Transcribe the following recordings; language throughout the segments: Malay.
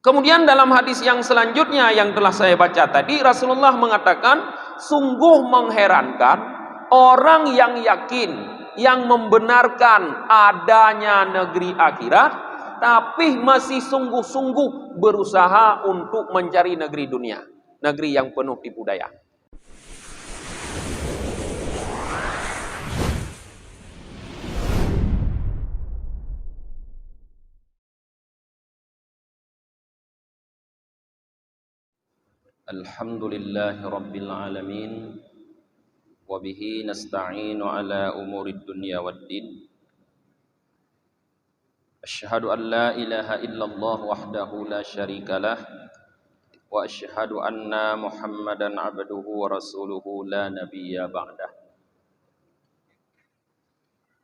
Kemudian dalam hadis yang selanjutnya yang telah saya baca tadi, Rasulullah mengatakan, sungguh mengherankan orang yang yakin, yang membenarkan adanya negeri akhirat, tapi masih sungguh-sungguh berusaha untuk mencari negeri dunia, negeri yang penuh tipu daya. Alhamdulillahi Rabbil Alamin, wabihi nasta'inu ala umurid dunya waddin. Asyhadu an la ilaha illallah wahdahu la syarikalah, wa asyhadu anna Muhammadan abduhu wa rasuluhu la nabiyya ba'dah.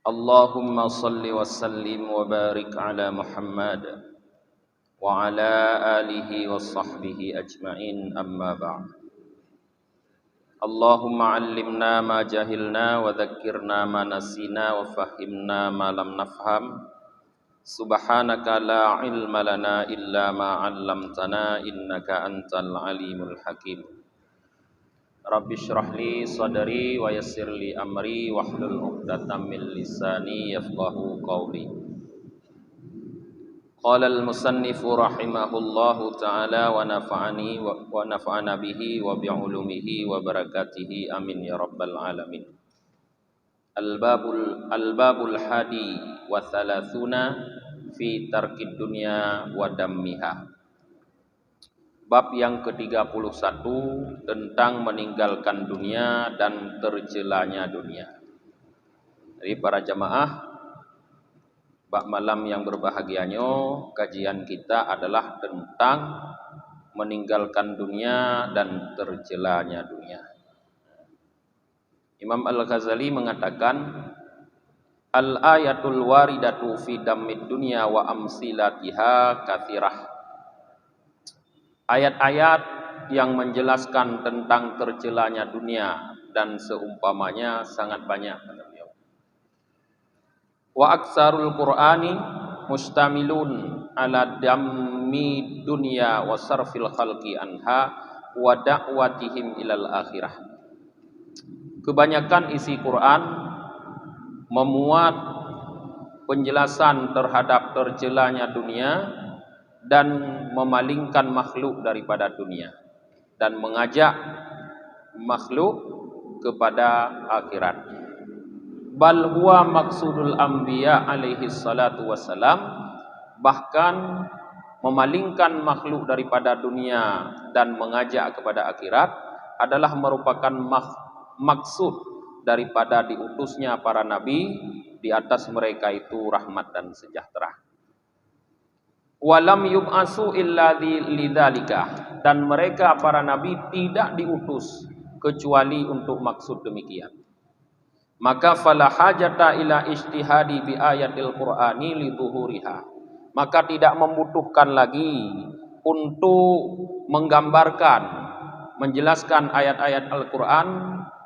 Allahumma salli wa sallim wa barik ala Muhammad wa ala alihi wa sahbihi ajma'in, amma ba'd. Allahumma allimna ma jahilna wa dhakkirna ma nasina wa fahimna ma lam nafham. Subhanaka la ilma lana illa ma 'allamtana innaka antal alimul hakim. Rabbi shrah li sadri wa yassir li amri wahlul 'uqdatam min lisani yafqahu qawli. Qala al-musannifu rahimahullahu ta'ala wa nafa'ana bihi wa bi'ulumihi wa barakatihi amin ya rabbal alamin. Al-babul hadi wa thalathuna fi tarkid dunya wa dammiha. Bab yang ke-31 tentang meninggalkan dunia dan tercelanya dunia. Jadi para jamaah, bab malam yang berbahagianya, kajian kita adalah tentang meninggalkan dunia dan tercelanya dunia. Imam Al-Ghazali mengatakan, al-ayatul waridatu fi dammid dunya wa amsilatiha kathirah. Ayat-ayat yang menjelaskan tentang tercelanya dunia dan seumpamanya sangat banyak. Wa aksarul Qur'ani mustamilun ala dammi dunya wa sarfil khalqi anha wa da'watihim ilal akhirah. Kebanyakan isi Quran memuat penjelasan terhadap tercelanya dunia dan memalingkan makhluk daripada dunia dan mengajak makhluk kepada akhirat. Bal huwa maksudul anbiya alaihi salatu wassalam, bahkan memalingkan makhluk daripada dunia dan mengajak kepada akhirat adalah merupakan maksud daripada diutusnya para nabi, di atas mereka itu rahmat dan sejahtera. Walam yub'asu illa lidzalika, dan mereka para nabi tidak diutus kecuali untuk maksud demikian. Maka fala hajata ila ijtihadi bi ayatil qur'ani liduhuriha, maka tidak membutuhkan lagi untuk menggambarkan, menjelaskan ayat-ayat Al-Qur'an,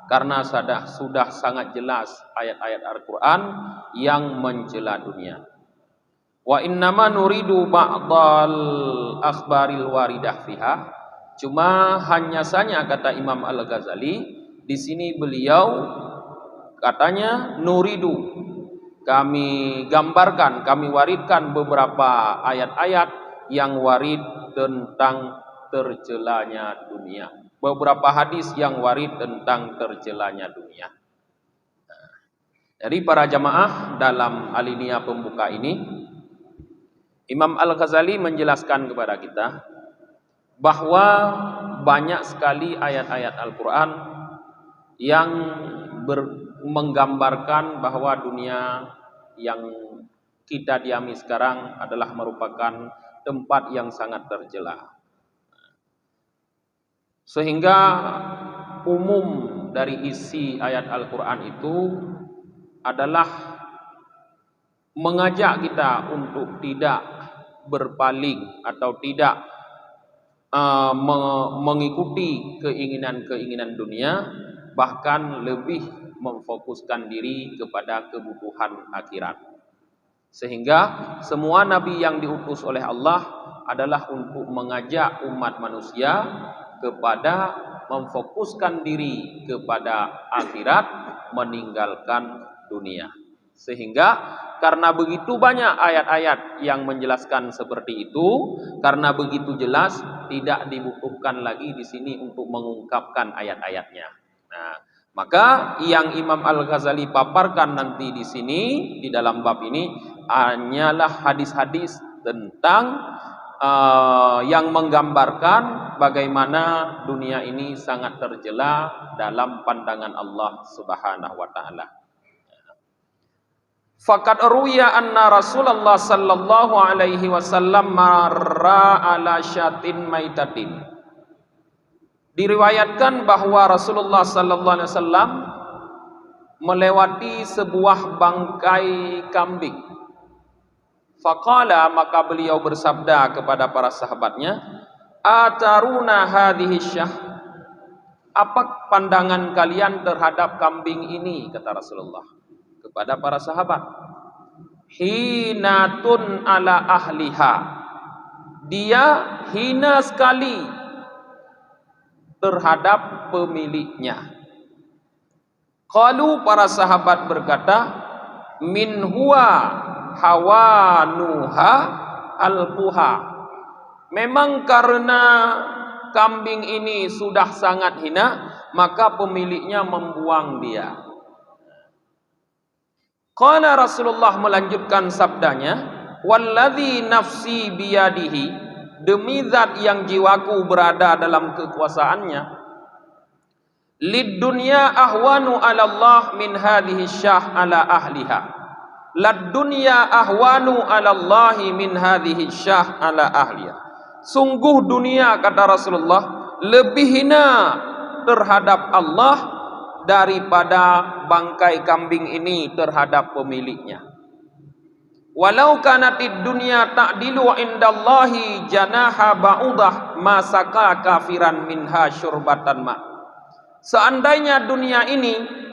karena sudah sangat jelas ayat-ayat Al-Qur'an yang mencela dunia. Wa innama nuridu ba'dal akhbaril waridah fiha, cuma hanya saja kata Imam Al-Ghazali di sini beliau katanya nuridu, kami gambarkan, kami waridkan beberapa ayat-ayat yang warid tentang tercelanya dunia, beberapa hadis yang warid tentang tercelanya dunia. Jadi para jamaah, dalam alinea pembuka ini Imam Al-Ghazali menjelaskan kepada kita bahwa banyak sekali ayat-ayat Al-Quran yang menggambarkan bahwa dunia yang kita diami sekarang adalah merupakan tempat yang sangat tercela. Sehingga umum dari isi ayat Al-Quran itu adalah mengajak kita untuk tidak berpaling atau tidak mengikuti keinginan-keinginan dunia, bahkan lebih memfokuskan diri kepada kebutuhan akhirat. Sehingga semua nabi yang diutus oleh Allah adalah untuk mengajak umat manusia kepada memfokuskan diri kepada akhirat, meninggalkan dunia. Sehingga karena begitu banyak ayat-ayat yang menjelaskan seperti itu, karena begitu jelas, tidak dibutuhkan lagi di sini untuk mengungkapkan ayat-ayatnya. Nah, maka yang Imam Al-Ghazali paparkan nanti di sini di dalam bab ini hanyalah hadis-hadis tentang yang menggambarkan bagaimana dunia ini sangat terjela dalam pandangan Allah Subhanahu wa taala. Faqad ruwiya anna Rasulullah sallallahu alaihi wasallam marra ala syatin maitatin. Diriwayatkan bahwa Rasulullah sallallahu alaihi wasallam melewati sebuah bangkai kambing. Faqala, maka beliau bersabda kepada para sahabatnya, ataruna hadhihi syah, apa pandangan kalian terhadap kambing ini, kata Rasulullah kepada para sahabat. Hinatun ala ahliha, dia hina sekali terhadap pemiliknya. Qalu, para sahabat berkata, min huwa hawanuha alquha, memang karena kambing ini sudah sangat hina, maka pemiliknya membuang dia. Qala, Rasulullah melanjutkan sabdanya, walladzi nafsi biyadihi, demi zat yang jiwaku berada dalam kekuasaannya, lid dunya ahwanu ala Allah min hadhihi syah ala ahliha. Lad dunya ahwanu ala Allah min hadhihi syah ala ahliha. Sungguh dunia, kata Rasulullah, lebih hina terhadap Allah daripada bangkai kambing ini terhadap pemiliknya. Walau kanatid dunya ta'dilu indallahi janaha ba'udah ma saka kafiran minha syurbatan ma. Seandainya dunia ini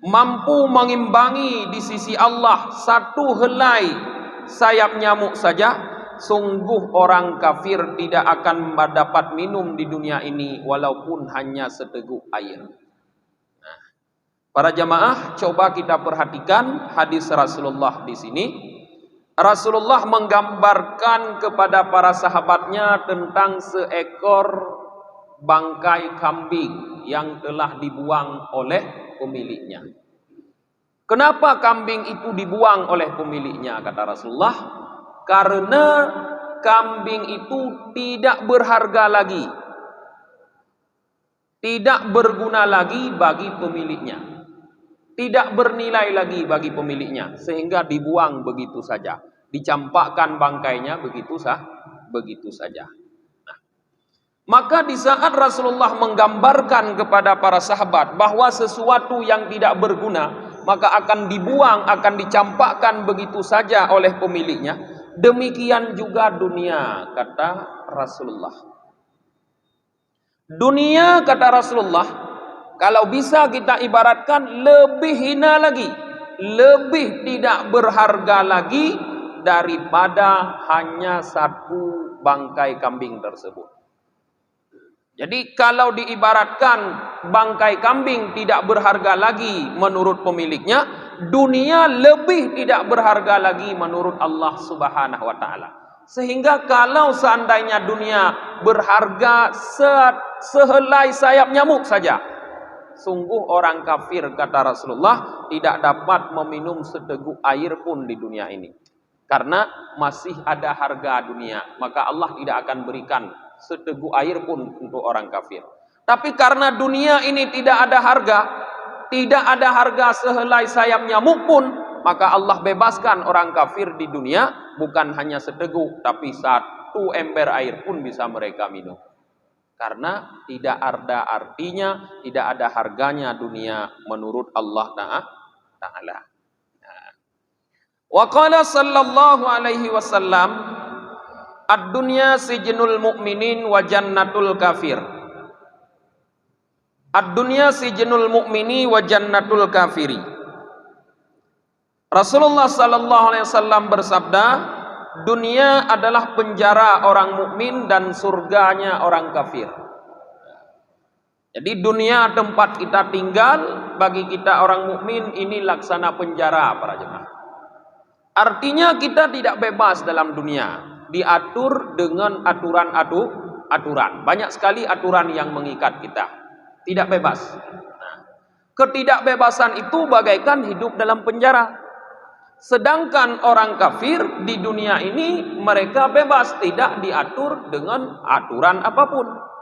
mampu mengimbangi di sisi Allah satu helai sayap nyamuk saja, sungguh orang kafir tidak akan dapat minum di dunia ini walaupun hanya seteguk air. Nah, para jamaah, coba kita perhatikan hadis Rasulullah di sini. Rasulullah menggambarkan kepada para sahabatnya tentang seekor bangkai kambing yang telah dibuang oleh pemiliknya. Kenapa kambing itu dibuang oleh pemiliknya, kata Rasulullah? Karena kambing itu tidak berharga lagi, tidak berguna lagi bagi pemiliknya, tidak bernilai lagi bagi pemiliknya, sehingga dibuang begitu saja, dicampakkan bangkainya begitu saja. Maka di saat Rasulullah menggambarkan kepada para sahabat bahwa sesuatu yang tidak berguna maka akan dibuang, akan dicampakkan begitu saja oleh pemiliknya, demikian juga dunia, kata Rasulullah. Dunia, kata Rasulullah, kalau bisa kita ibaratkan lebih hina lagi, lebih tidak berharga lagi daripada hanya satu bangkai kambing tersebut. Jadi kalau diibaratkan bangkai kambing tidak berharga lagi menurut pemiliknya, dunia lebih tidak berharga lagi menurut Allah Subhanahu wa taala. Sehingga kalau seandainya dunia berharga sehelai sayap nyamuk saja, sungguh orang kafir, kata Rasulullah, tidak dapat meminum seteguk air pun di dunia ini. Karena masih ada harga dunia, maka Allah tidak akan berikan seteguk air pun untuk orang kafir. Tapi karena dunia ini tidak ada harga sehelai sayap nyamuk pun, maka Allah bebaskan orang kafir di dunia, bukan hanya seteguk, tapi satu ember air pun bisa mereka minum. Karena tidak ada artinya, tidak ada harganya dunia menurut Allah Ta'ala. Wa qala sallallahu alaihi wasallam, ad-dunya sijnul mu'minin wa jannatul kafir. Ad-dunya sijnul mu'mini wa jannatul kafiri. Rasulullah sallallahu alaihi wasallam bersabda, dunia adalah penjara orang mukmin dan surganya orang kafir. Jadi dunia tempat kita tinggal bagi kita orang mukmin ini laksana penjara para jemaah. Artinya kita tidak bebas dalam dunia, diatur dengan aturan. Banyak sekali aturan yang mengikat kita. Tidak bebas. Nah, ketidakbebasan itu bagaikan hidup dalam penjara. Sedangkan orang kafir di dunia ini mereka bebas, tidak diatur dengan aturan apapun.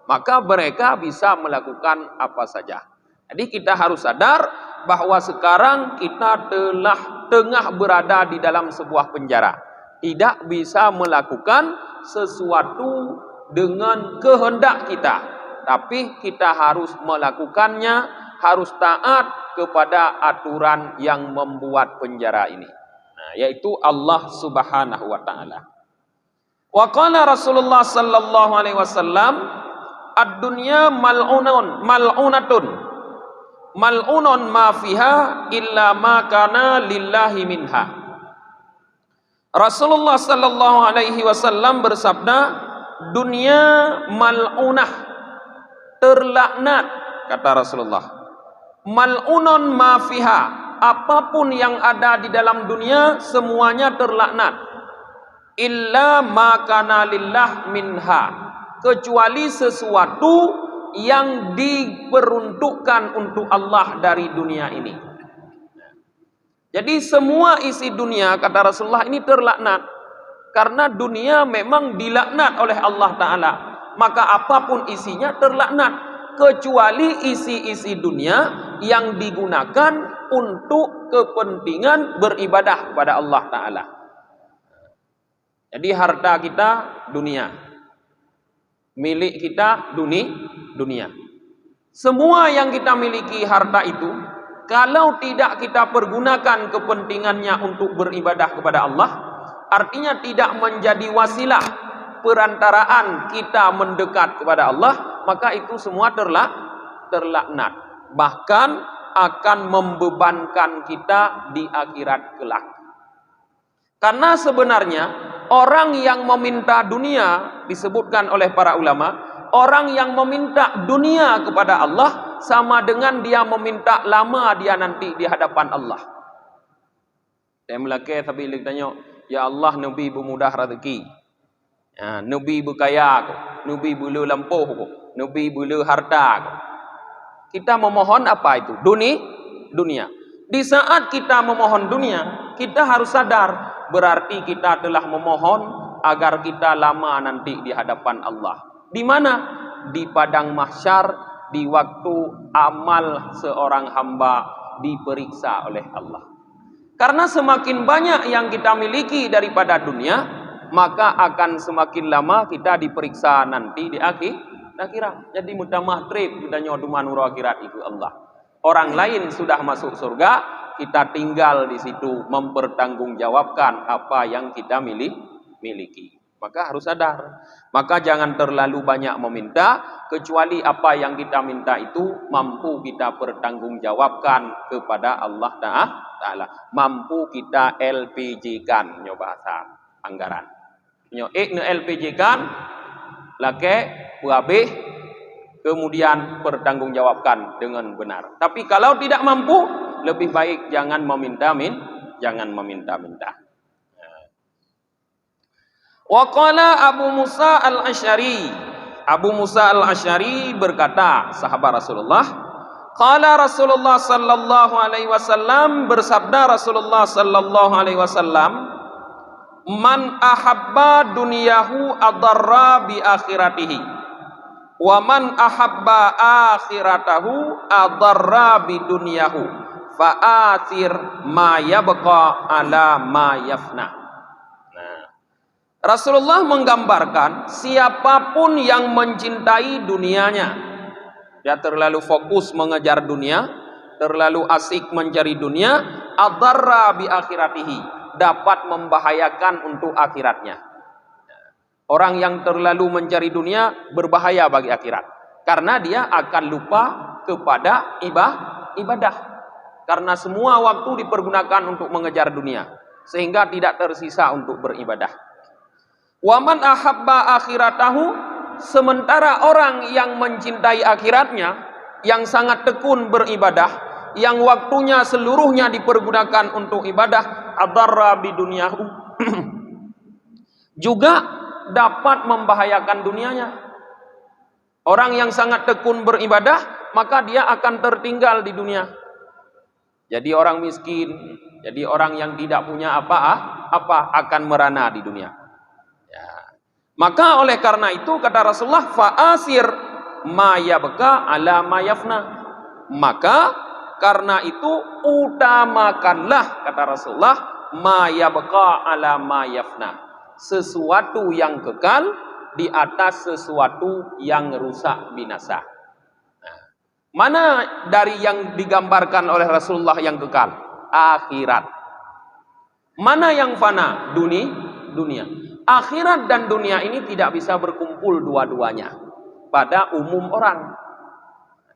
Maka mereka bisa melakukan apa saja. Jadi kita harus sadar bahwa sekarang kita telah tengah berada di dalam sebuah penjara. Tidak bisa melakukan sesuatu dengan kehendak kita. Tapi kita harus melakukannya, harus taat kepada aturan yang membuat penjara ini. Nah, yaitu Allah Subhanahu wa taala. Wa qala Rasulullah sallallahu alaihi wasallam, ad-dunya mal'unatun ma fiha illa ma kana lillahi minha. Rasulullah sallallahu alaihi wasallam bersabda, dunia mal'unah, terlaknat, kata Rasulullah. Mal'unun ma fiha, apapun yang ada di dalam dunia semuanya terlaknat. Illa ma kana lillah minha, kecuali sesuatu yang diperuntukkan untuk Allah dari dunia ini. Jadi semua isi dunia, kata Rasulullah, ini terlaknat. Karena dunia memang dilaknat oleh Allah Ta'ala. Maka apapun isinya terlaknat. Kecuali isi-isi dunia yang digunakan untuk kepentingan beribadah kepada Allah Ta'ala. Jadi harta kita dunia, milik kita dunia. Semua yang kita miliki harta itu, kalau tidak kita pergunakan kepentingannya untuk beribadah kepada Allah, artinya tidak menjadi wasilah perantaraan kita mendekat kepada Allah, maka itu semua terlaknat. Bahkan akan membebankan kita di akhirat kelak. Karena sebenarnya orang yang meminta dunia, disebutkan oleh para ulama, orang yang meminta dunia kepada Allah sama dengan dia meminta lama dia nanti di hadapan Allah. Dia melaki tapi dia tanya, ya Allah, Nabi bermudah rezeki, ya, Nabi berkaya, Nabi boleh lampuh, Nabi boleh harta. Kita memohon apa itu? Dunia. Di saat kita memohon dunia, kita harus sadar berarti kita telah memohon agar kita lama nanti di hadapan Allah. Di mana? Di padang mahsyar, di waktu amal seorang hamba diperiksa oleh Allah. Karena semakin banyak yang kita miliki daripada dunia, maka akan semakin lama kita diperiksa nanti di akhirat. Jadi mutamah trip kita nyoduman akhirat itu Allah. Orang lain sudah masuk surga, kita tinggal di situ mempertanggungjawabkan apa yang kita miliki. Maka harus sadar. Maka jangan terlalu banyak meminta, kecuali apa yang kita minta itu mampu kita pertanggungjawabkan kepada Allah Ta'ala. Mampu kita LPG-kan, bahasa anggaran. LPG-kan, lake, habis, kemudian pertanggungjawabkan dengan benar. Tapi kalau tidak mampu, lebih baik jangan meminta-minta. Wa qala Abu Musa al-Asy'ari. Abu Musa al-Asy'ari berkata, sahabat Rasulullah, qala Rasulullah sallallahu alaihi wasallam, bersabda Rasulullah sallallahu alaihi wasallam, man ahabba dunyahu adarra bi akhiratihi. Wa man ahabba akhiratahu adarra bidunyahu fa'athir ma yabqa ala ma yafna. Nah, Rasulullah menggambarkan siapapun yang mencintai dunianya, dia terlalu fokus mengejar dunia, terlalu asik mencari dunia, adarra bi akhiratihi, dapat membahayakan untuk akhiratnya. Orang yang terlalu mencari dunia berbahaya bagi akhirat. Karena dia akan lupa kepada ibadah. Karena semua waktu dipergunakan untuk mengejar dunia. sehingga tidak tersisa untuk beribadah. Wa man ahabba akhiratahu, sementara orang yang mencintai akhiratnya, yang sangat tekun beribadah, yang waktunya seluruhnya dipergunakan untuk ibadah, adarra bidunyahu, juga dapat membahayakan dunianya. Orang yang sangat tekun beribadah, maka dia akan tertinggal di dunia. Jadi orang miskin, jadi orang yang tidak punya apa-apa akan merana di dunia. Ya. Maka oleh karena itu kata Rasulullah, fa'asir ma yabqa ala ma yafna. Maka karena itu utamakanlah, kata Rasulullah, ma yabqa ala ma yafna, sesuatu yang kekal di atas sesuatu yang rusak binasa. Nah, mana dari yang digambarkan oleh Rasulullah yang kekal? Akhirat. Mana yang fana? Dunia. Akhirat dan dunia ini tidak bisa berkumpul dua-duanya pada umum orang,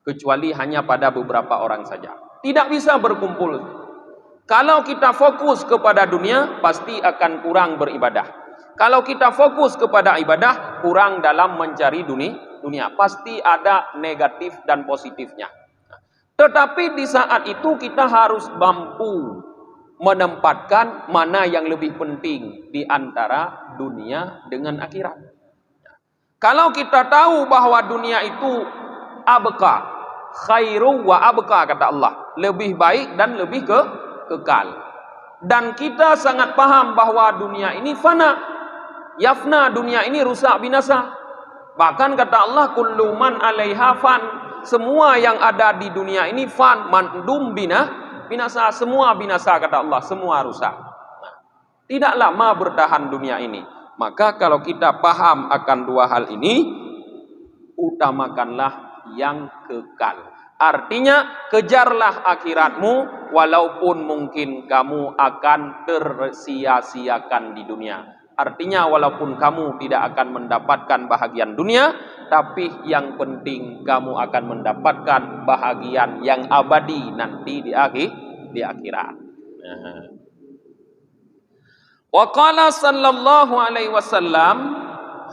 kecuali hanya pada beberapa orang saja. Tidak bisa berkumpul. Kalau kita fokus kepada dunia, pasti akan kurang beribadah. Kalau kita fokus kepada ibadah, kurang dalam mencari dunia. Pasti ada negatif dan positifnya. Tetapi di saat itu kita harus mampu menempatkan mana yang lebih penting di antara dunia dengan akhirat. Kalau kita tahu bahwa dunia itu abqa, khairu wa abqa, kata Allah, lebih baik dan lebih kekal. Dan kita sangat paham bahwa dunia ini fana, yafna, dunia ini rusak binasa. Bahkan kata Allah, kullu man 'alaiha fan, semua yang ada di dunia ini fan, mandum binasa, semua binasa, kata Allah, semua rusak. Nah, tidak lama bertahan dunia ini. Maka kalau kita paham akan dua hal ini, utamakanlah yang kekal. Artinya kejarlah akhiratmu walaupun mungkin kamu akan tersia-siakan di dunia. Artinya walaupun kamu tidak akan mendapatkan bahagian dunia, tapi yang penting kamu akan mendapatkan bahagian yang abadi nanti di akhirat. Wa qala sallallahu alaihi wasallam,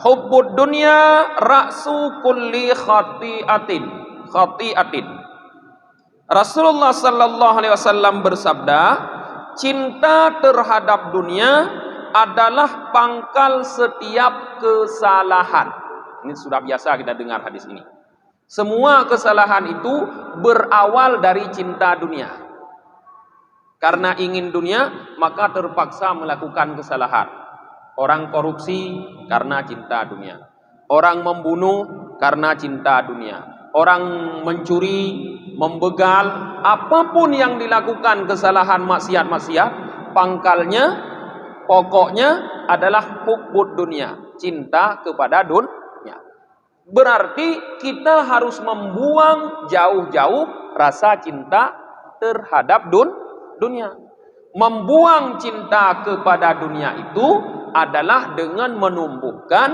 hubbud dunya ra'su kulli khati'atin. Rasulullah sallallahu alaihi wasallam bersabda, cinta terhadap dunia adalah pangkal setiap kesalahan. Ini sudah biasa kita dengar hadis ini. Semua kesalahan itu berawal dari cinta dunia. Karena ingin dunia, maka terpaksa melakukan kesalahan. Orang korupsi karena cinta dunia. Orang membunuh karena cinta dunia. Orang mencuri, membegal, apapun yang dilakukan kesalahan maksiat-maksiat, pangkalnya, pokoknya adalah hubbud dunia, cinta kepada dunia. Berarti kita harus membuang jauh-jauh rasa cinta terhadap dunia. Membuang cinta kepada dunia itu adalah dengan menumbuhkan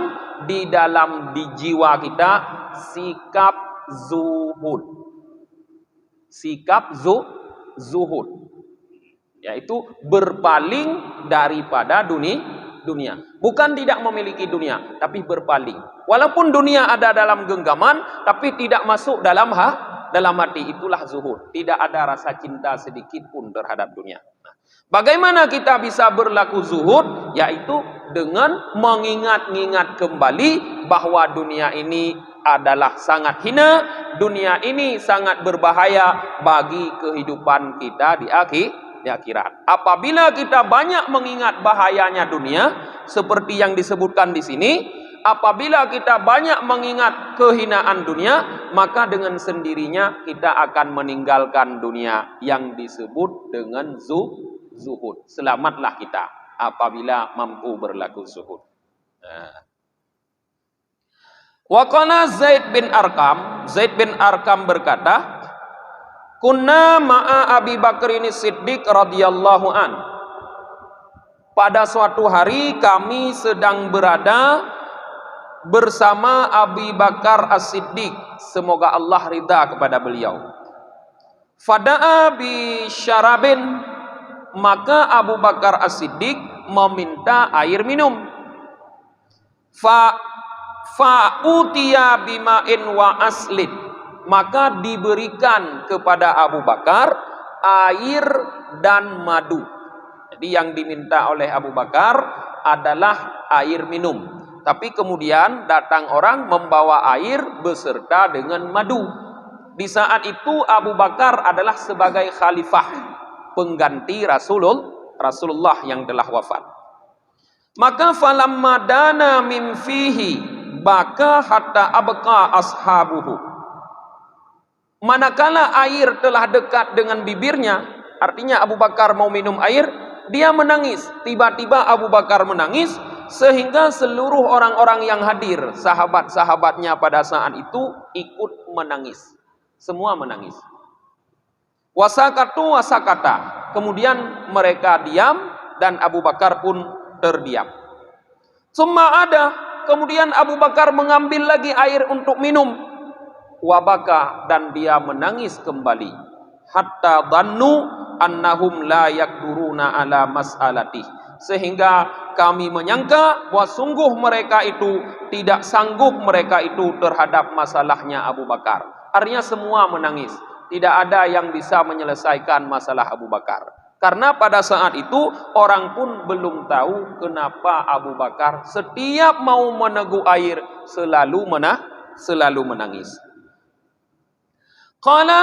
di dalam jiwa kita sikap zuhud. Sikap zuhud, yaitu berpaling daripada dunia. Bukan tidak memiliki dunia, tapi berpaling. Walaupun dunia ada dalam genggaman, tapi tidak masuk dalam hati. Itulah zuhud. Tidak ada rasa cinta sedikit pun terhadap dunia. Nah, bagaimana kita bisa berlaku zuhud? Yaitu dengan mengingat-ingat kembali bahwa dunia ini adalah sangat hina, dunia ini sangat berbahaya bagi kehidupan kita di akhirat. Apabila kita banyak mengingat bahayanya dunia, seperti yang disebutkan di sini, apabila kita banyak mengingat kehinaan dunia, maka dengan sendirinya kita akan meninggalkan dunia yang disebut dengan zuhud. Selamatlah kita apabila mampu berlaku zuhud. Wa qala Zaid bin Arqam berkata, kunna ma'a Abi Bakrin Siddiq radhiyallahu an. Pada suatu hari kami sedang berada bersama Abi Bakar As-Siddiq, semoga Allah ridha kepada beliau. Fada'a bi syarabin, maka Abu Bakar As-Siddiq meminta air minum. Utiya bima'in wa aslin, maka diberikan kepada Abu Bakar air dan madu. Jadi yang diminta oleh Abu Bakar adalah air minum, tapi kemudian datang orang membawa air beserta dengan madu. Di saat itu Abu Bakar adalah sebagai khalifah, pengganti Rasulullah yang telah wafat. Maka falamma dana min fihi baka hatta abqa ashabuhu. Manakala air telah dekat dengan bibirnya, artinya Abu Bakar mau minum air, dia menangis. Tiba-tiba Abu Bakar menangis sehingga seluruh orang-orang yang hadir, sahabat-sahabatnya pada saat itu ikut menangis. Semua menangis. Wasakatu wasakata. Kemudian mereka diam dan Abu Bakar pun terdiam. Summa ada, kemudian Abu Bakar mengambil lagi air untuk minum. Wabaka, dan dia menangis kembali. Hatta dhannu annahum la yakduruna ala mas'alatih. Sehingga kami menyangka bahwa sungguh mereka itu tidak sanggup mereka itu terhadap masalahnya Abu Bakar. Artinya semua menangis. Tidak ada yang bisa menyelesaikan masalah Abu Bakar. Karena pada saat itu orang pun belum tahu kenapa Abu Bakar setiap mau meneguk air selalu menangis. Qala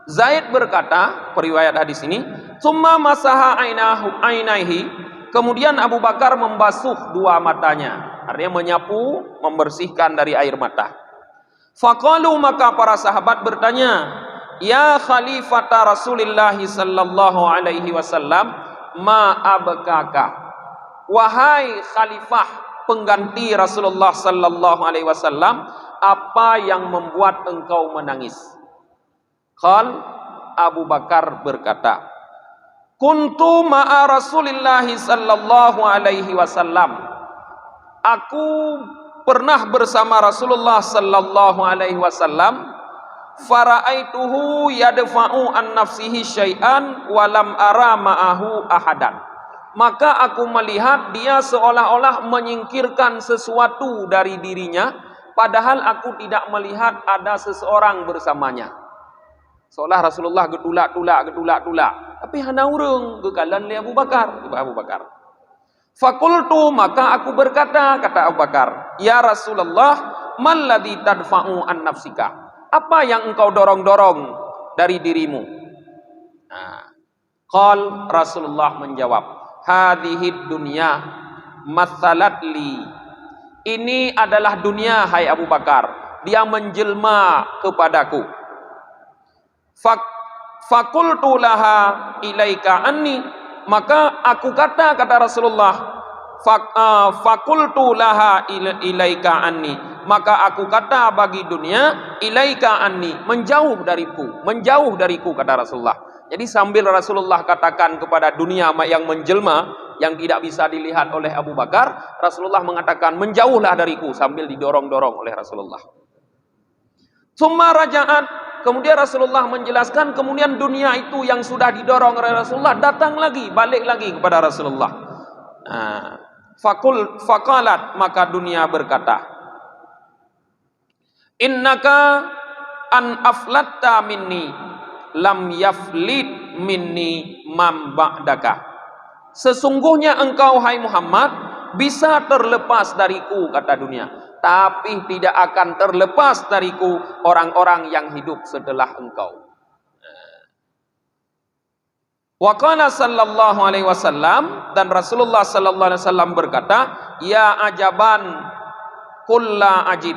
Zaid berkata, periwayat hadis ini, summa masaha ainaihi, kemudian Abu Bakar membasuh dua matanya, artinya menyapu, membersihkan dari air mata. Faqalu, maka para sahabat bertanya, ya khalifata Rasulillah sallallahu alaihi wasallam, ma abkaka, wahai khalifah pengganti Rasulullah sallallahu alaihi wasallam, apa yang membuat engkau menangis? Qal, Abu Bakar berkata, kuntu ma'a Rasulillah sallallahu alaihi wasallam, aku pernah bersama Rasulullah sallallahu alaihi wasallam, faraaituhu yadfa'u an nafsihi syai'an wa lam ara ma'ahu ahadan. Maka aku melihat dia seolah-olah menyingkirkan sesuatu dari dirinya, padahal aku tidak melihat ada seseorang bersamanya. Seolah Rasulullah getulak-tulak, tapi hana urang gekalan li Abu Bakar. Fakultu, maka aku berkata, kata Abu Bakar, ya Rasulullah, malladhi tadfa'u an nafsika, apa yang engkau dorong-dorong dari dirimu? Qal, Rasulullah menjawab, hadhihi dunya mathalat li, ini adalah dunia hai Abu Bakar, dia menjelma kepadaku. Fakultu laha ilaika anni, maka aku kata Rasulullah, fakultu laha ilaika anni, maka aku kata bagi dunia, ilaika anni, menjauh dariku, kata Rasulullah. Jadi sambil Rasulullah katakan kepada dunia yang menjelma, yang tidak bisa dilihat oleh Abu Bakar, Rasulullah mengatakan menjauhlah dariku, sambil didorong-dorong oleh Rasulullah. Summa raja'at, kemudian Rasulullah menjelaskan, kemudian dunia itu yang sudah didorong oleh Rasulullah datang lagi, balik lagi kepada Rasulullah. Faqalat, maka dunia berkata, innaka an aflatta minni lam yaflit minni man ba'daka. Sesungguhnya engkau hai Muhammad bisa terlepas dariku, kata dunia, tapi tidak akan terlepas dariku orang-orang yang hidup setelah engkau. Wa qala sallallahu alaihi wasallam, dan Rasulullah sallallahu alaihi wasallam berkata, ya ajaban kulla ajib,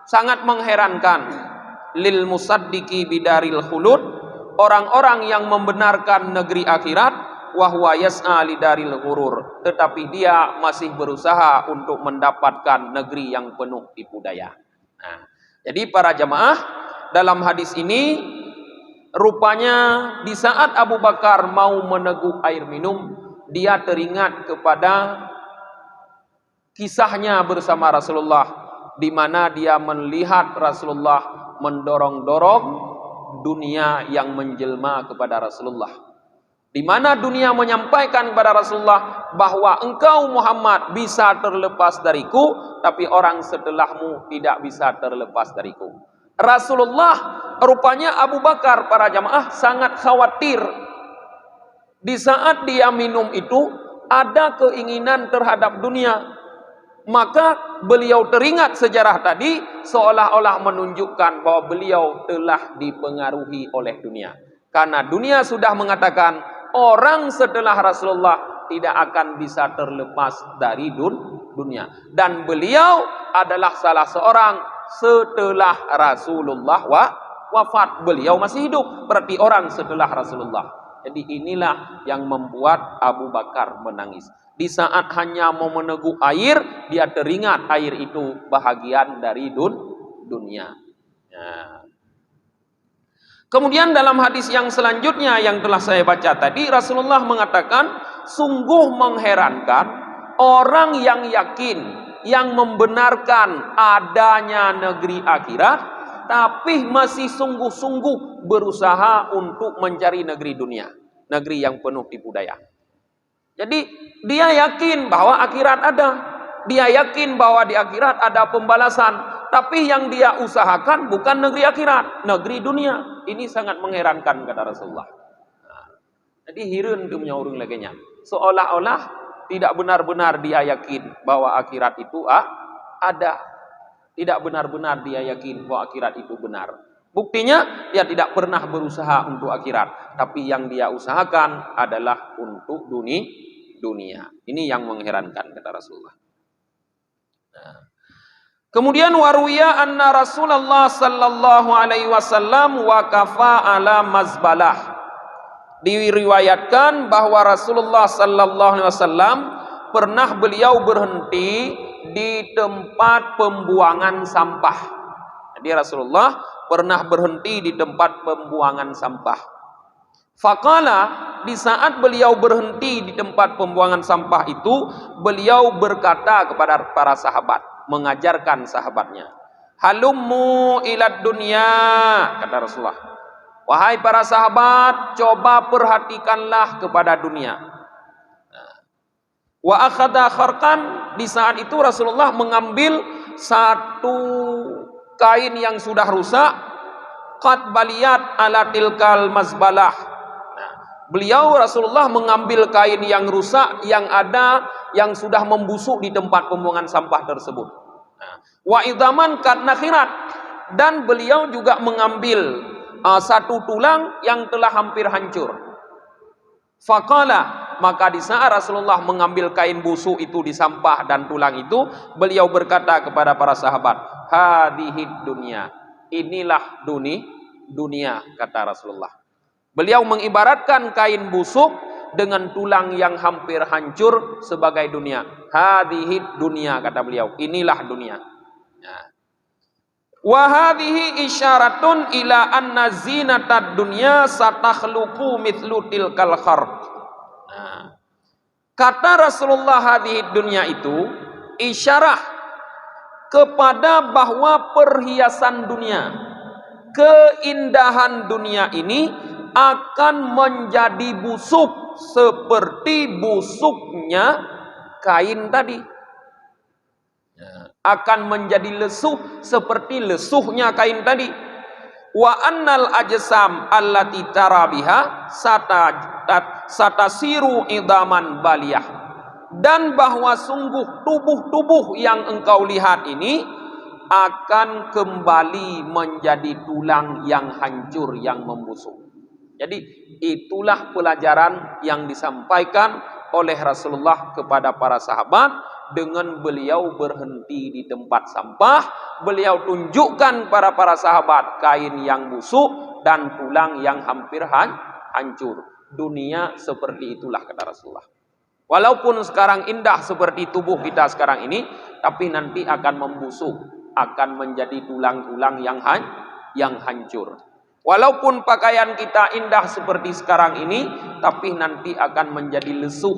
sangat mengherankan, lil musaddiqi bidaril khulud, orang-orang yang membenarkan negeri akhirat, wa huwa yas'a lidaril ghurur, tetapi dia masih berusaha untuk mendapatkan negeri yang penuh tipu daya. Jadi para jamaah, dalam hadis ini rupanya di saat Abu Bakar mau meneguk air minum, dia teringat kepada kisahnya bersama Rasulullah, di mana dia melihat Rasulullah mendorong-dorong dunia yang menjelma kepada Rasulullah. Di mana dunia menyampaikan kepada Rasulullah bahwa engkau Muhammad bisa terlepas dariku, tapi orang setelahmu tidak bisa terlepas dariku. Rasulullah, rupanya Abu Bakar, para jamaah, sangat khawatir. Di saat dia minum itu, ada keinginan terhadap dunia. Maka beliau teringat sejarah tadi, seolah-olah menunjukkan bahwa beliau telah dipengaruhi oleh dunia. Karena dunia sudah mengatakan, orang setelah Rasulullah tidak akan bisa terlepas dari dunia. Dan beliau adalah salah seorang setelah Rasulullah wafat. Beliau masih hidup, berarti orang setelah Rasulullah. Jadi inilah yang membuat Abu Bakar menangis. Di saat hanya mau meneguk air, dia teringat air itu bahagian dari dunia. Nah. Kemudian dalam hadis yang selanjutnya yang telah saya baca tadi, Rasulullah mengatakan, sungguh mengherankan orang yang yakin, yang membenarkan adanya negeri akhirat, tapi masih sungguh-sungguh berusaha untuk mencari negeri dunia, negeri yang penuh tipu daya. Jadi dia yakin bahwa akhirat ada, dia yakin bahwa di akhirat ada pembalasan, tapi yang dia usahakan bukan negeri akhirat, negeri dunia. Ini sangat mengherankan, kata Rasulullah. Nah, jadi hireun tu punya urang lagi nya. Seolah-olah tidak benar-benar dia yakin bahwa akhirat itu ada. Tidak benar-benar dia yakin bahwa akhirat itu benar. Buktinya dia tidak pernah berusaha untuk akhirat, tapi yang dia usahakan adalah untuk dunia. Ini yang mengherankan, kata Rasulullah. Nah. Kemudian waruya anna Rasulullah sallallahu alaihi wasallam waqafa ala mazbalah. Diriwayatkan bahwa Rasulullah sallallahu alaihi wasallam pernah beliau berhenti di tempat pembuangan sampah. Jadi Rasulullah pernah berhenti di tempat pembuangan sampah. Faqala, di saat beliau berhenti di tempat pembuangan sampah itu, beliau berkata kepada para sahabat, mengajarkan sahabatnya, halummu ilad dunya, kata Rasulullah, wahai para sahabat, coba perhatikanlah kepada dunia. Wa akhadha kharqan, di saat itu Rasulullah mengambil satu kain yang sudah rusak, qad baliyat ala tilkal mazbalah. Beliau Rasulullah mengambil kain yang rusak, yang ada, yang sudah membusuk di tempat pembuangan sampah tersebut. Wa idhaman kad nakhirat, dan beliau juga mengambil satu tulang yang telah hampir hancur. Faqala, maka di saat Rasulullah mengambil kain busuk itu di sampah dan tulang itu, beliau berkata kepada para sahabat, hadihid dunya, inilah dunia, kata Rasulullah. Beliau mengibaratkan kain busuk dengan tulang yang hampir hancur sebagai dunia. Hadhihi dunia, kata beliau, inilah dunia. Wa hadhihi isyaratun ila anna zinatad dunya satakhluqu mithlu tilkal kharq. Kata Rasulullah, hadhihi dunia itu isyarah kepada bahwa perhiasan dunia, keindahan dunia ini akan menjadi busuk seperti busuknya kain tadi. Akan menjadi lesuh seperti lesuhnya kain tadi. Wa annal ajsam allati tara biha satasiru idaman baliyah. Dan bahwa sungguh tubuh-tubuh yang engkau lihat ini akan kembali menjadi tulang yang hancur, yang membusuk. Jadi itulah pelajaran yang disampaikan oleh Rasulullah kepada para sahabat dengan beliau berhenti di tempat sampah. Beliau tunjukkan kepada para sahabat kain yang busuk dan tulang yang hampir hancur. Dunia seperti itulah, kata Rasulullah. Walaupun sekarang indah seperti tubuh kita sekarang ini, tapi nanti akan membusuk, akan menjadi tulang-tulang yang hancur. Walaupun pakaian kita indah seperti sekarang ini, tapi nanti akan menjadi lesuh,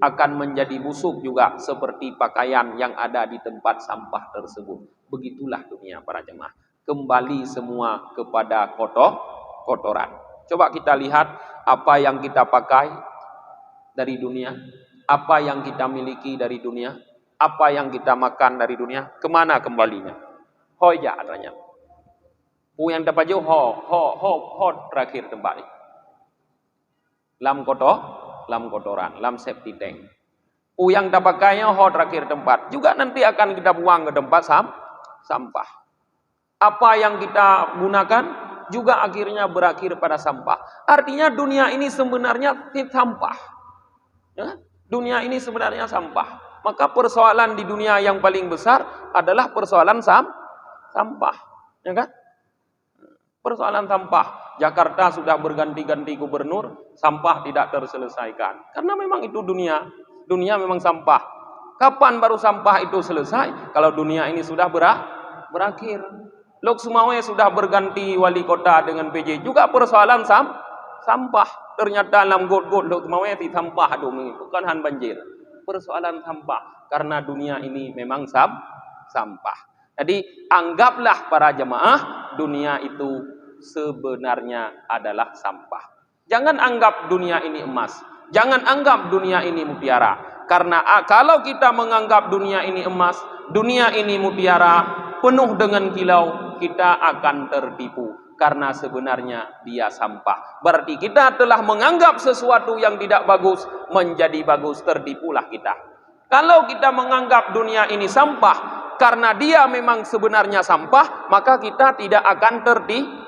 akan menjadi busuk juga seperti pakaian yang ada di tempat sampah tersebut. Begitulah dunia, para jemaah. Kembali semua kepada kotoran. Coba kita lihat apa yang kita pakai dari dunia, apa yang kita miliki dari dunia, apa yang kita makan dari dunia, kemana kembalinya? Hoja adanya. Yang dapat jauh ho terakhir tempat ini. Lam kotoran, lam septic tank. Yang kita pakainya ho terakhir tempat. Juga nanti akan kita buang ke tempat sampah. Apa yang kita gunakan juga akhirnya berakhir pada sampah. Artinya dunia ini sebenarnya sampah. Ya? Dunia ini sebenarnya sampah. Maka persoalan di dunia yang paling besar adalah persoalan sampah. Ya kan? Persoalan sampah. Jakarta sudah berganti-ganti gubernur, sampah tidak terselesaikan. Karena memang itu dunia. Dunia memang sampah. Kapan baru sampah itu selesai? Kalau dunia ini sudah berakhir. Lok Sumawe sudah berganti wali kota dengan PJ. Juga persoalan sampah. Ternyata dalam got-got Lok Sumawe di sampah. Bukan han banjir. Persoalan sampah. Karena dunia ini memang sampah. Jadi anggaplah para jemaah dunia itu sebenarnya adalah sampah. Jangan anggap dunia ini emas. Jangan anggap dunia ini mutiara. Karena kalau kita menganggap dunia ini emas, dunia ini mutiara, penuh dengan kilau, kita akan tertipu. Karena sebenarnya dia sampah. Berarti kita telah menganggap sesuatu yang tidak bagus menjadi bagus, tertipulah kita. Kalau kita menganggap dunia ini sampah, karena dia memang sebenarnya sampah, maka kita tidak akan tertipu.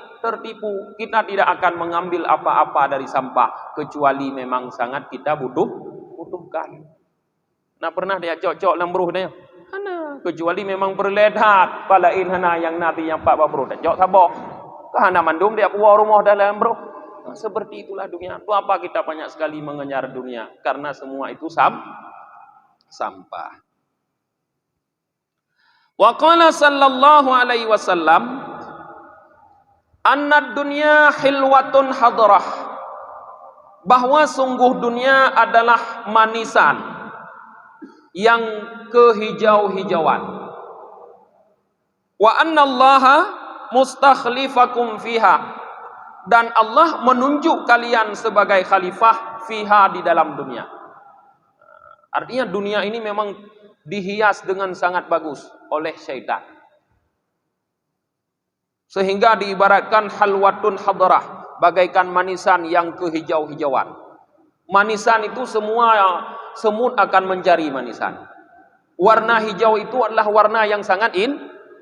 Kita tidak akan mengambil apa-apa dari sampah, kecuali memang sangat kita butuhkan. Nah, pernah dia cocok lambruh dia. Hana, kecuali memang berlehat palain hana yang nanti yang Pak Babro dan cocok sabah. Kahana mandum dia puas rumah dalam bro. Nah, seperti itulah dunia. Itu apa kita banyak sekali mengejar dunia? Karena semua itu sampah. Wa qala sallallahu alaihi wasallam, annad dunya hilwatun hadrah. Bahwa sungguh dunia adalah manisan yang kehijau-hijauan. Wa annallaha mustakhlifakum fiha, dan Allah menunjuk kalian sebagai khalifah fiha, di dalam dunia. Artinya dunia ini memang dihias dengan sangat bagus oleh syaitan. Sehingga diibaratkan halwatun hadrah, bagaikan manisan yang kehijau-hijauan. Manisan itu semua semut akan mencari manisan. Warna hijau itu adalah warna yang sangat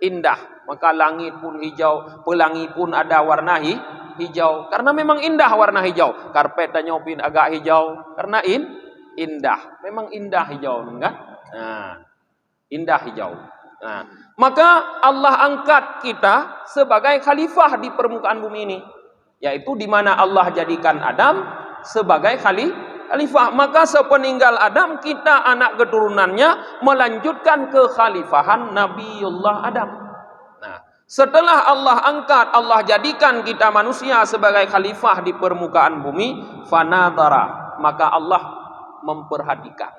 indah. Maka langit pun hijau, pelangi pun ada warna hijau. Karena memang indah warna hijau. Karpetnya pun agak hijau. Karena indah. Memang indah hijau. Enggak? Nah, indah hijau. Nah, maka Allah angkat kita sebagai khalifah di permukaan bumi ini. Yaitu di mana Allah jadikan Adam sebagai khalifah. Maka sepeninggal Adam, kita anak keturunannya melanjutkan kekhalifahan Nabiullah Adam. Nah, setelah Allah angkat, Allah jadikan kita manusia sebagai khalifah di permukaan bumi, fanadara, maka Allah memperhatikan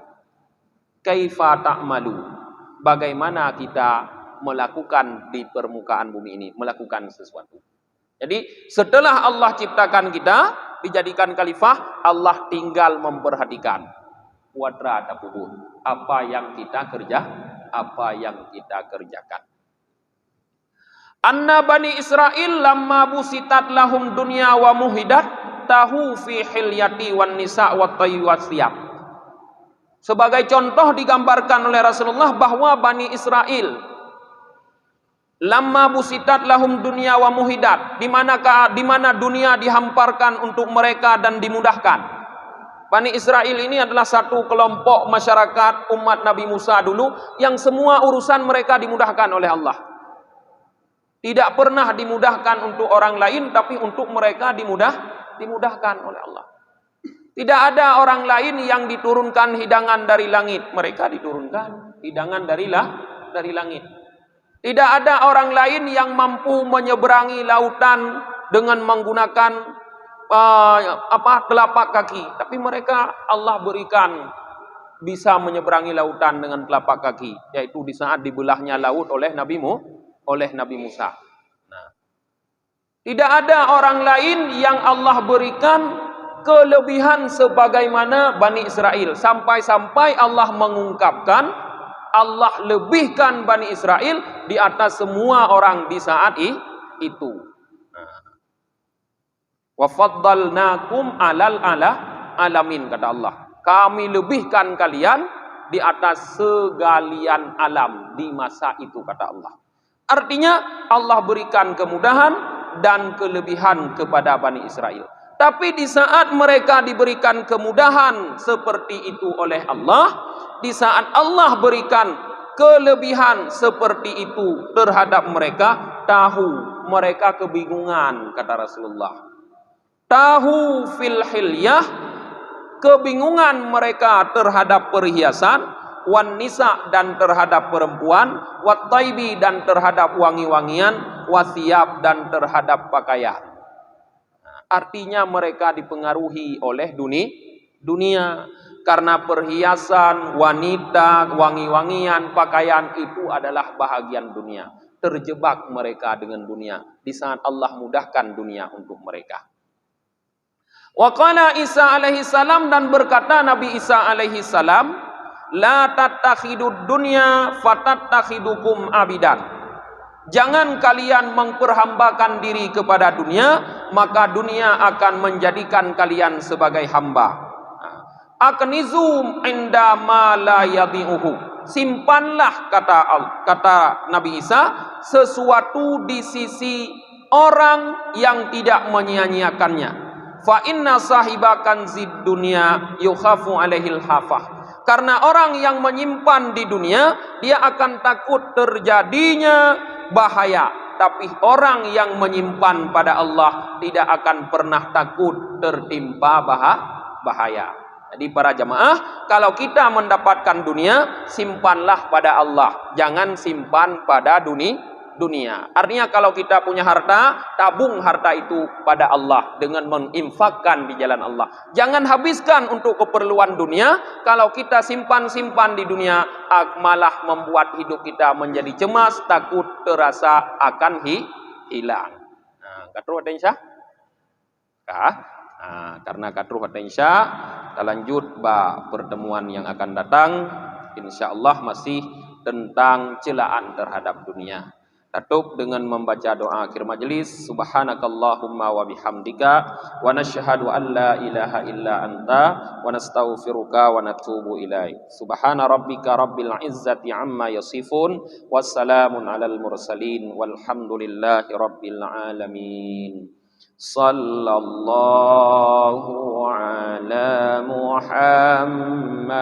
kaifa ta'malu, bagaimana kita melakukan di permukaan bumi ini, melakukan sesuatu. Jadi setelah Allah ciptakan kita, dijadikan khalifah, Allah tinggal memperhatikan wadra tabuh, apa yang kita kerjakan. Anna bani Israel lamma busitat lahum dunya wa muhidat tahu fi hilyati wan nisa wa tayyib. Sebagai contoh digambarkan oleh Rasulullah bahwa Bani Israel lamma busitat lahum dunya wa muhidat, di mana dunia dihamparkan untuk mereka dan dimudahkan. Bani Israel ini adalah satu kelompok masyarakat umat Nabi Musa dulu yang semua urusan mereka dimudahkan oleh Allah. Tidak pernah dimudahkan untuk orang lain, tapi untuk mereka dimudahkan oleh Allah. Tidak ada orang lain yang diturunkan hidangan dari langit, mereka diturunkan hidangan dari langit. Tidak ada orang lain yang mampu menyeberangi lautan dengan menggunakan telapak kaki, tapi mereka Allah berikan bisa menyeberangi lautan dengan telapak kaki, yaitu di saat dibelahnya laut oleh Nabi Musa. Nah, Tidak ada orang lain yang Allah berikan kelebihan sebagaimana Bani Israel. Sampai-sampai Allah mengungkapkan, Allah lebihkan Bani Israel di atas semua orang di saat itu. Wa faddalnakum alal alamin, kata Allah. Kami lebihkan kalian di atas segalian alam di masa itu, kata Allah. Artinya Allah berikan kemudahan dan kelebihan kepada Bani Israel. Tapi di saat mereka diberikan kemudahan seperti itu oleh Allah, di saat Allah berikan kelebihan seperti itu terhadap mereka, mereka kebingungan, kata Rasulullah. Tahu fil hilyah, kebingungan mereka terhadap perhiasan, wan nisa, dan terhadap perempuan, wat taibi, dan terhadap wangi-wangian, wasiyab, dan terhadap pakaian. Artinya mereka dipengaruhi oleh dunia, karena perhiasan, wanita, wangi-wangian, pakaian itu adalah bahagian dunia. Terjebak mereka dengan dunia di saat Allah mudahkan dunia untuk mereka. Wa qala Isa alaihi salam, dan berkata Nabi Isa alaihi salam, la tattakhidud dunya fatattakhidukum abidan. Jangan kalian memperhambakan diri kepada dunia, maka dunia akan menjadikan kalian sebagai hamba. Aknizum inda ma la yadhi'uhu. Simpanlah, kata Nabi Isa, sesuatu di sisi orang yang tidak menyia-nyiakannya. Fa inna sahibakan zid dunya yukhafu alaihil hafah. Karena orang yang menyimpan di dunia, dia akan takut terjadinya bahaya. Tapi orang yang menyimpan pada Allah tidak akan pernah takut tertimpa bahaya. Jadi para jamaah, kalau kita mendapatkan dunia, simpanlah pada Allah. Jangan simpan pada dunia. Artinya kalau kita punya harta, tabung harta itu pada Allah dengan menginfakkan di jalan Allah. Jangan habiskan untuk keperluan dunia. Kalau kita simpan-simpan di dunia, malah membuat hidup kita menjadi cemas, takut terasa akan hilang. Katruh ada insya? Karena katruh ada insya, kita lanjut pertemuan yang akan datang. Insya Allah masih tentang celaan terhadap dunia. Tutup dengan membaca doa akhir majelis. Subhanakallahumma wa bihamdika wa nashhadu an la ilaha illa anta wa nastaghfiruka wa natubu ilaik. Subhana rabbika rabbil izzati amma yasifun, wassalamun alal mursalin, walhamdulillahi rabbil alamin. Sallallahu ala Muhammad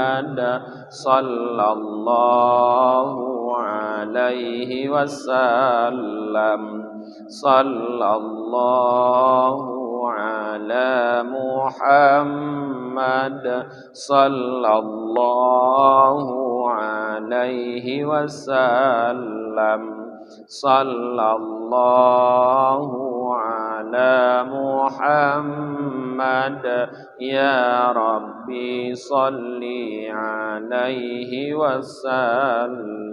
sallallahu alaihi wasallam. Sallallahu ala Muhammad sallallahu alaihi wasallam. Sallallahu ala Muhammad ya Rabbi salli alaihi wasallam.